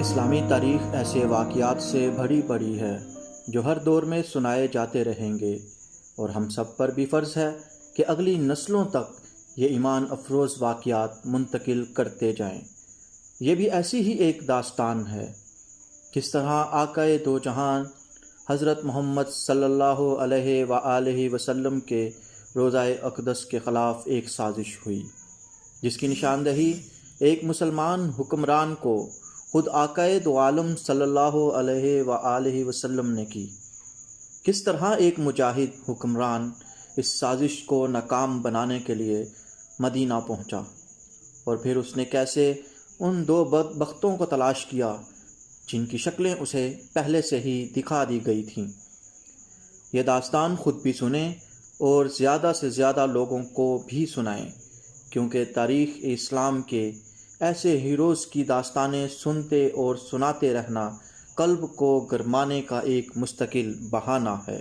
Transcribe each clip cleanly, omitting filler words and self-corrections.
اسلامی تاریخ ایسے واقعات سے بھری پڑی ہے جو ہر دور میں سنائے جاتے رہیں گے، اور ہم سب پر بھی فرض ہے کہ اگلی نسلوں تک یہ ایمان افروز واقعات منتقل کرتے جائیں۔ یہ بھی ایسی ہی ایک داستان ہے، کس طرح آقائے دو جہان حضرت محمد صلی اللہ علیہ وآلہ وسلم کے روضہ اقدس کے خلاف ایک سازش ہوئی، جس کی نشاندہی ایک مسلمان حکمران کو خود آقائے دو عالم صلی اللہ علیہ وآلہ وسلم نے کی۔ کس طرح ایک مجاہد حکمران اس سازش کو ناکام بنانے کے لیے مدینہ پہنچا، اور پھر اس نے کیسے ان دو بدبختوں کو تلاش کیا جن کی شکلیں اسے پہلے سے ہی دکھا دی گئی تھیں۔ یہ داستان خود بھی سنیں اور زیادہ سے زیادہ لوگوں کو بھی سنائیں، کیونکہ تاریخ اسلام کے ایسے ہیروز کی داستانیں سنتے اور سناتے رہنا قلب کو گرمانے کا ایک مستقل بہانہ ہے۔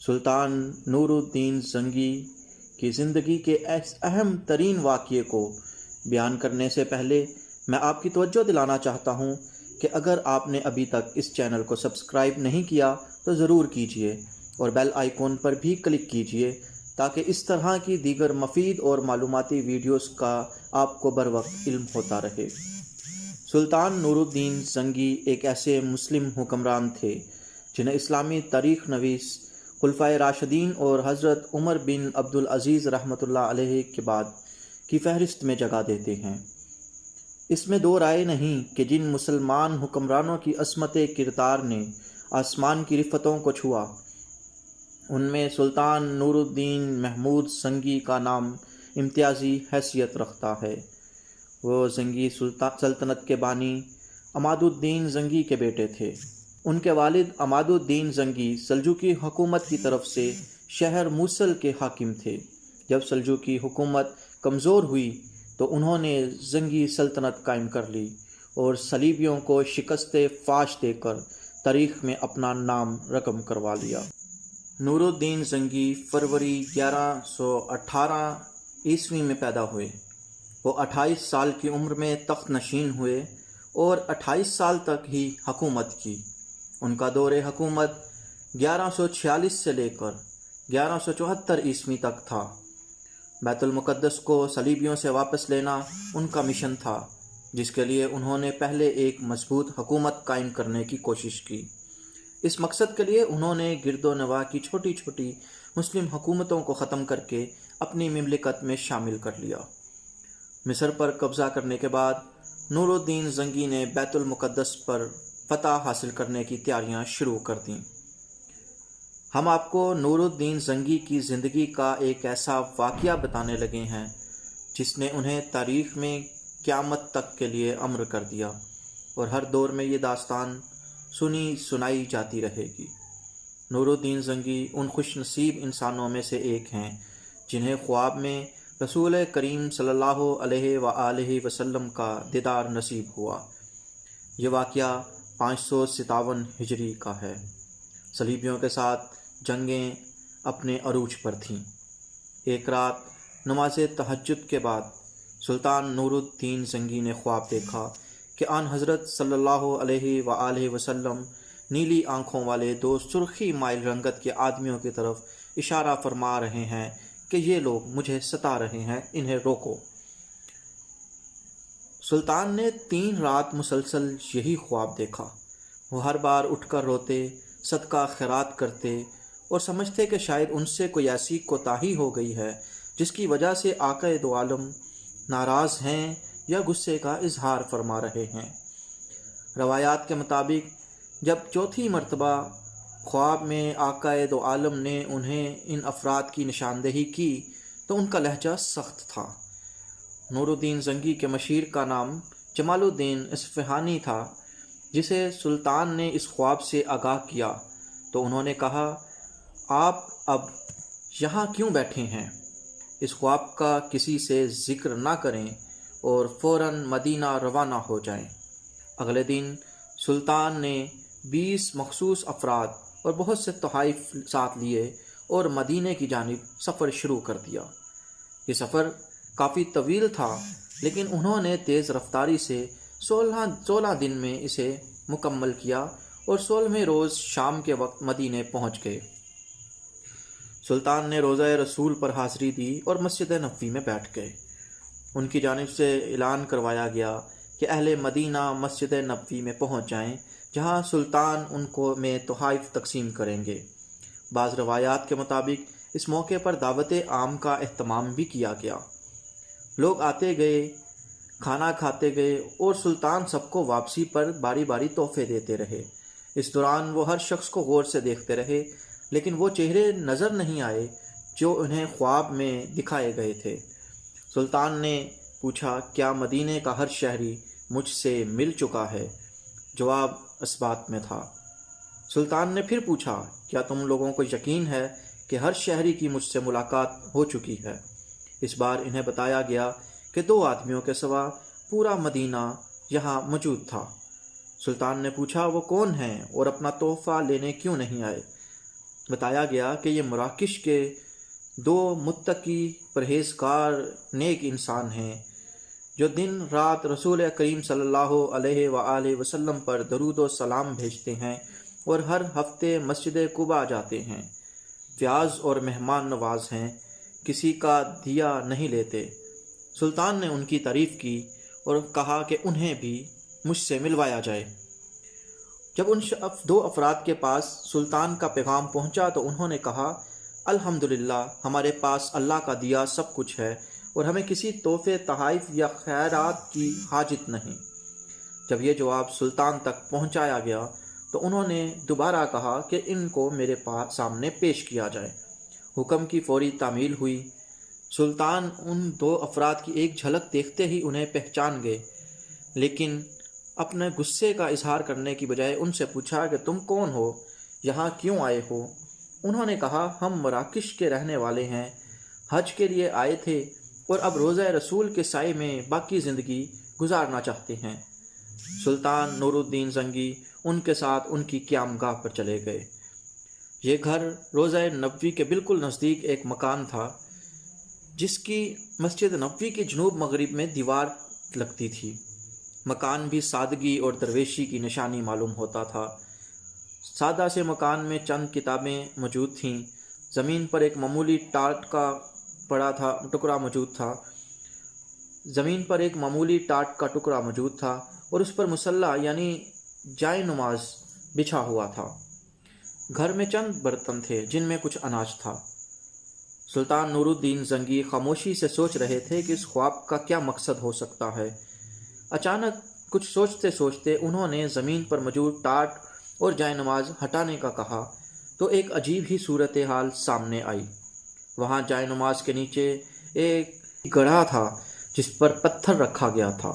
سلطان نور الدین زنگی کی زندگی کے اہم ترین واقعے کو بیان کرنے سے پہلے میں آپ کی توجہ دلانا چاہتا ہوں کہ اگر آپ نے ابھی تک اس چینل کو سبسکرائب نہیں کیا تو ضرور کیجیے، اور بیل آئیکن پر بھی کلک کیجیے تاکہ اس طرح کی دیگر مفید اور معلوماتی ویڈیوز کا آپ کو بروقت علم ہوتا رہے۔ سلطان نور الدین زنگی ایک ایسے مسلم حکمران تھے جنہیں اسلامی تاریخ نویس خلفائے راشدین اور حضرت عمر بن عبدالعزیز رحمۃ اللہ علیہ کے بعد کی فہرست میں جگہ دیتے ہیں۔ اس میں دو رائے نہیں کہ جن مسلمان حکمرانوں کی عصمت کردار نے آسمان کی رفتوں کو چھوا، ان میں سلطان نور الدین محمود زنگی کا نام امتیازی حیثیت رکھتا ہے۔ وہ زنگی سلطنت کے بانی عماد الدین زنگی کے بیٹے تھے۔ ان کے والد عماد الدین زنگی سلجوقی حکومت کی طرف سے شہر موصل کے حاکم تھے۔ جب سلجوقی حکومت کمزور ہوئی تو انہوں نے زنگی سلطنت قائم کر لی اور صلیبیوں کو شکست فاش دے کر تاریخ میں اپنا نام رقم کروا لیا۔ نور الدین زنگی فروری 1118 عیسوی میں پیدا ہوئے۔ وہ 28 سال کی عمر میں تخت نشین ہوئے اور 28 سال تک ہی حکومت کی۔ ان کا دور حکومت 1146 سے لے کر 1174 عیسوی تک تھا۔ بیت المقدس کو صلیبیوں سے واپس لینا ان کا مشن تھا، جس کے لیے انہوں نے پہلے ایک مضبوط حکومت قائم کرنے کی کوشش کی۔ اس مقصد کے لیے انہوں نے گرد و نواح کی چھوٹی چھوٹی مسلم حکومتوں کو ختم کر کے اپنی مملکت میں شامل کر لیا۔ مصر پر قبضہ کرنے کے بعد نور الدین زنگی نے بیت المقدس پر فتح حاصل کرنے کی تیاریاں شروع کر دیں۔ ہم آپ کو نور الدین زنگی کی زندگی کا ایک ایسا واقعہ بتانے لگے ہیں جس نے انہیں تاریخ میں قیامت تک کے لیے امر کر دیا، اور ہر دور میں یہ داستان سنائی جاتی رہے گی۔ نور الدین زنگی ان خوش نصیب انسانوں میں سے ایک ہیں جنہیں خواب میں رسول کریم صلی اللہ علیہ وآلہ وسلم کا دیدار نصیب ہوا۔ یہ واقعہ 557 ہجری کا ہے۔ صلیبیوں کے ساتھ جنگیں اپنے عروج پر تھیں۔ ایک رات نماز تہجد کے بعد سلطان نور الدین زنگی نے خواب دیکھا کہ آن حضرت صلی اللہ علیہ وآلہ وسلم نیلی آنکھوں والے دو سرخی مائل رنگت کے آدمیوں کی طرف اشارہ فرما رہے ہیں کہ یہ لوگ مجھے ستا رہے ہیں، انہیں روکو۔ سلطان نے 3 رات مسلسل یہی خواب دیکھا۔ وہ ہر بار اٹھ کر روتے، صدقہ خیرات کرتے اور سمجھتے کہ شاید ان سے کوئی ایسی کوتاہی ہو گئی ہے جس کی وجہ سے آقا دو عالم ناراض ہیں یا غصے کا اظہار فرما رہے ہیں۔ روایات کے مطابق جب چوتھی مرتبہ خواب میں آقا دو عالم نے انہیں ان افراد کی نشاندہی کی تو ان کا لہجہ سخت تھا۔ نور الدین زنگی کے مشیر کا نام جمال الدین اصفہانی تھا۔ جسے سلطان نے اس خواب سے آگاہ کیا تو انہوں نے کہا، آپ اب یہاں کیوں بیٹھے ہیں؟ اس خواب کا کسی سے ذکر نہ کریں اور فوراً مدینہ روانہ ہو جائیں۔ اگلے دن سلطان نے 20 مخصوص افراد اور بہت سے تحائف ساتھ لیے اور مدینے کی جانب سفر شروع کر دیا۔ یہ سفر کافی طویل تھا، لیکن انہوں نے تیز رفتاری سے 16 دن میں اسے مکمل کیا اور 16ویں روز شام کے وقت مدینے پہنچ گئے۔ سلطان نے روضہ رسول پر حاضری دی اور مسجد نبوی میں بیٹھ گئے۔ ان کی جانب سے اعلان کروایا گیا کہ اہل مدینہ مسجد نبوی میں پہنچ جائیں، جہاں سلطان ان کو میں تحائف تقسیم کریں گے۔ بعض روایات کے مطابق اس موقع پر دعوت عام کا اہتمام بھی کیا گیا۔ لوگ آتے گئے، کھانا کھاتے گئے اور سلطان سب کو واپسی پر باری باری تحفے دیتے رہے۔ اس دوران وہ ہر شخص کو غور سے دیکھتے رہے، لیکن وہ چہرے نظر نہیں آئے جو انہیں خواب میں دکھائے گئے تھے۔ سلطان نے پوچھا، کیا مدینے کا ہر شہری مجھ سے مل چکا ہے؟ جواب اس بات میں تھا۔ سلطان نے پھر پوچھا، کیا تم لوگوں کو یقین ہے کہ ہر شہری کی مجھ سے ملاقات ہو چکی ہے؟ اس بار انہیں بتایا گیا کہ 2 آدمیوں کے سوا پورا مدینہ یہاں موجود تھا۔ سلطان نے پوچھا، وہ کون ہیں اور اپنا تحفہ لینے کیوں نہیں آئے؟ بتایا گیا کہ یہ مراکش کے 2 متقی پرہیزگار نیک انسان ہیں جو دن رات رسول کریم صلی اللہ علیہ وآلہ وسلم پر درود و سلام بھیجتے ہیں اور ہر ہفتے مسجد قباء جاتے ہیں۔ پیاز اور مہمان نواز ہیں، کسی کا دیا نہیں لیتے۔ سلطان نے ان کی تعریف کی اور کہا کہ انہیں بھی مجھ سے ملوایا جائے۔ جب ان 2 افراد کے پاس سلطان کا پیغام پہنچا تو انہوں نے کہا، الحمدللہ، ہمارے پاس اللہ کا دیا سب کچھ ہے اور ہمیں کسی تحفے، تحائف یا خیرات کی حاجت نہیں۔ جب یہ جواب سلطان تک پہنچایا گیا تو انہوں نے دوبارہ کہا کہ ان کو میرے سامنے پیش کیا جائے۔ حکم کی فوری تعمیل ہوئی۔ سلطان ان 2 افراد کی ایک جھلک دیکھتے ہی انہیں پہچان گئے، لیکن اپنے غصے کا اظہار کرنے کی بجائے ان سے پوچھا کہ تم کون ہو، یہاں کیوں آئے ہو؟ انہوں نے کہا، ہم مراکش کے رہنے والے ہیں، حج کے لیے آئے تھے اور اب روضہ رسول کے سائے میں باقی زندگی گزارنا چاہتے ہیں۔ سلطان نور الدین زنگی ان کے ساتھ ان کی قیام گاہ پر چلے گئے۔ یہ گھر روضہ نبوی کے بالکل نزدیک ایک مکان تھا جس کی مسجد نبوی کی جنوب مغرب میں دیوار لگتی تھی۔ مکان بھی سادگی اور درویشی کی نشانی معلوم ہوتا تھا۔ سادہ سے مکان میں چند کتابیں موجود تھیں۔ زمین پر ایک معمولی ٹاٹ کا ٹکڑا موجود تھا اور اس پر مصلی یعنی جائے نماز بچھا ہوا تھا۔ گھر میں چند برتن تھے جن میں کچھ اناج تھا۔ سلطان نور الدین زنگی خاموشی سے سوچ رہے تھے کہ اس خواب کا کیا مقصد ہو سکتا ہے۔ اچانک کچھ سوچتے سوچتے انہوں نے زمین پر موجود ٹاٹ اور جائے نماز ہٹانے کا کہا تو ایک عجیب ہی صورتحال سامنے آئی۔ وہاں جائے نماز کے نیچے ایک گڑھا تھا جس پر پتھر رکھا گیا تھا۔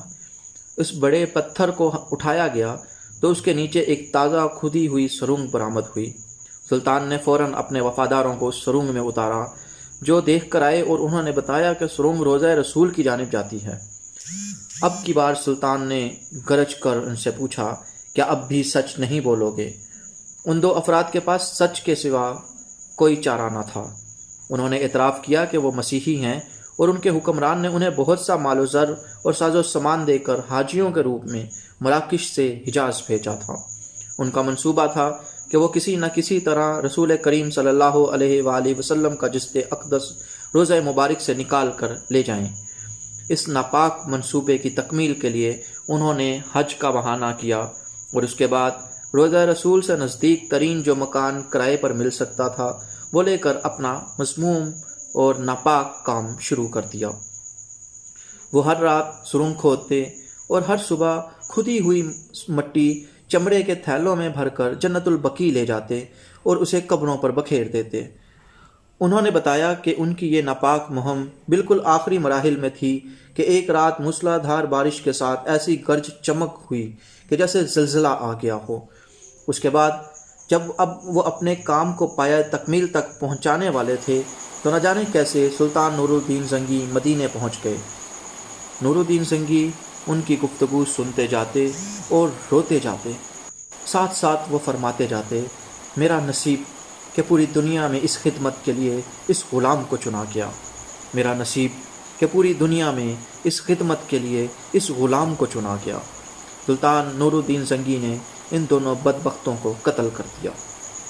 اس بڑے پتھر کو اٹھایا گیا تو اس کے نیچے ایک تازہ کھودی ہوئی سرنگ برآمد ہوئی۔ سلطان نے فوراً اپنے وفاداروں کو اس سرنگ میں اتارا جو دیکھ کر آئے اور انہوں نے بتایا کہ سرنگ روضہ رسول کی جانب جاتی ہے۔ اب کی بار سلطان نے گرج کر ان سے پوچھا، کیا اب بھی سچ نہیں بولو گے؟ ان 2 افراد کے پاس سچ کے سوا کوئی چارہ نہ تھا۔ انہوں نے اعتراف کیا کہ وہ مسیحی ہیں اور ان کے حکمران نے انہیں بہت سا مال و زر اور ساز و سامان دے کر حاجیوں کے روپ میں مراکش سے حجاز بھیجا تھا۔ ان کا منصوبہ تھا کہ وہ کسی نہ کسی طرح رسول کریم صلی اللہ علیہ وآلہ وسلم کا جسد اقدس روضہ مبارک سے نکال کر لے جائیں۔ اس ناپاک منصوبے کی تکمیل کے لیے انہوں نے حج کا بہانہ کیا اور اس کے بعد روضہ رسول سے نزدیک ترین جو مکان کرائے پر مل سکتا تھا وہ لے کر اپنا مذموم اور ناپاک کام شروع کر دیا۔ وہ ہر رات سرنگ کھودتے اور ہر صبح کھدی ہوئی مٹی چمڑے کے تھیلوں میں بھر کر جنت البقیع لے جاتے اور اسے قبروں پر بکھیر دیتے۔ انہوں نے بتایا کہ ان کی یہ ناپاک مہم بالکل آخری مراحل میں تھی کہ ایک رات موسلا دھار بارش کے ساتھ ایسی گرج چمک ہوئی کہ جیسے زلزلہ آ گیا ہو۔ اس کے بعد جب اب وہ اپنے کام کو پایہ تکمیل تک پہنچانے والے تھے تو نہ جانے کیسے سلطان نور الدین زنگی مدینے پہنچ گئے۔ نور الدین زنگی ان کی گفتگو سنتے جاتے اور روتے جاتے، ساتھ ساتھ وہ فرماتے جاتے، میرا نصیب کہ پوری دنیا میں اس خدمت کے لیے اس غلام کو چنا گیا، میرا نصیب کہ پوری دنیا میں اس خدمت کے لیے اس غلام کو چنا گیا۔ سلطان نور الدین زنگی نے ان دونوں بدبختوں کو قتل کر دیا۔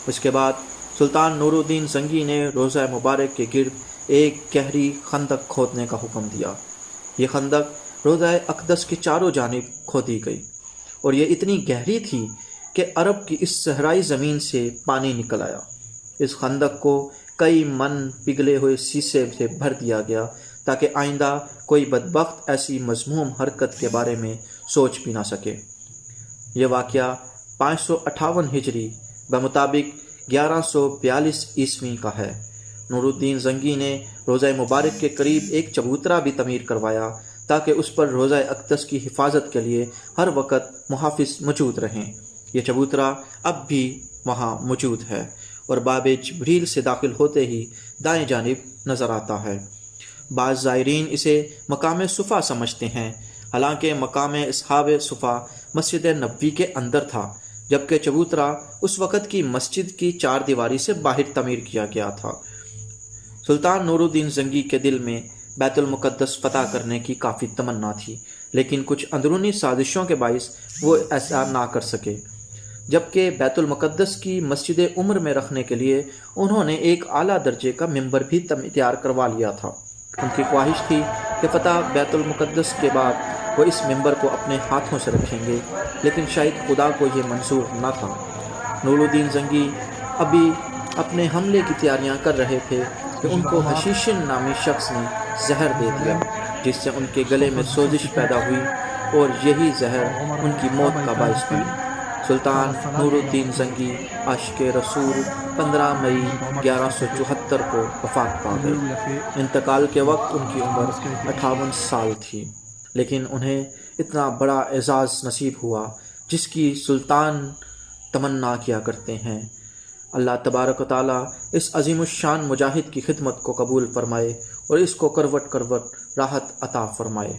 اس کے بعد سلطان نور الدین زنگی نے روضہ مبارک کے گرد ایک گہری خندق کھودنے کا حکم دیا۔ یہ خندق روضہ اقدس کی چاروں جانب کھودی گئی اور یہ اتنی گہری تھی کہ عرب کی اس صحرائی زمین سے پانی نکل آیا۔ اس خندق کو کئی من پگھلے ہوئے سیسے سے بھر دیا گیا تاکہ آئندہ کوئی بدبخت ایسی مذموم حرکت کے بارے میں سوچ بھی نہ سکے۔ یہ واقعہ 558 ہجری بمطابق 1142 عیسوی کا ہے۔ نور الدین زنگی نے روضہ مبارک کے قریب ایک چبوترا بھی تعمیر کروایا تاکہ اس پر روضہ اقدس کی حفاظت کے لیے ہر وقت محافظ موجود رہیں۔ یہ چبوترا اب بھی وہاں موجود ہے اور باب جبریل سے داخل ہوتے ہی دائیں جانب نظر آتا ہے۔ بعض زائرین اسے مقام صفا سمجھتے ہیں، حالانکہ مقام اصحاب صفا مسجد نبوی کے اندر تھا، جبکہ چبوترا اس وقت کی مسجد کی چار دیواری سے باہر تعمیر کیا گیا تھا۔ سلطان نور الدین زنگی کے دل میں بیت المقدس فتح کرنے کی کافی تمنا تھی، لیکن کچھ اندرونی سازشوں کے باعث وہ ایسا نہ کر سکے۔ جبکہ بیت المقدس کی مسجد عمر میں رکھنے کے لیے انہوں نے ایک اعلیٰ درجے کا ممبر بھی تیار کروا لیا تھا۔ ان کی خواہش تھی کہ فتح بیت المقدس کے بعد وہ اس ممبر کو اپنے ہاتھوں سے رکھیں گے، لیکن شاید خدا کو یہ منظور نہ تھا۔ نور الدین زنگی ابھی اپنے حملے کی تیاریاں کر رہے تھے کہ ان کو حشیشن نامی شخص نے زہر دے دیا، جس سے ان کے گلے میں سوزش پیدا ہوئی اور یہی زہر ان کی موت کا باعث بنی۔ سلطان نور الدین زنگی عاشق رسول 15 مئی 1174 کو وفات پا گئے۔ انتقال کے وقت ان کی عمر 58 سال تھی، لیکن انہیں اتنا بڑا اعزاز نصیب ہوا جس کی سلطان تمنا کیا کرتے ہیں۔ اللہ تبارک و تعالیٰ اس عظیم الشان مجاہد کی خدمت کو قبول فرمائے اور اس کو کروٹ کروٹ راحت عطا فرمائے۔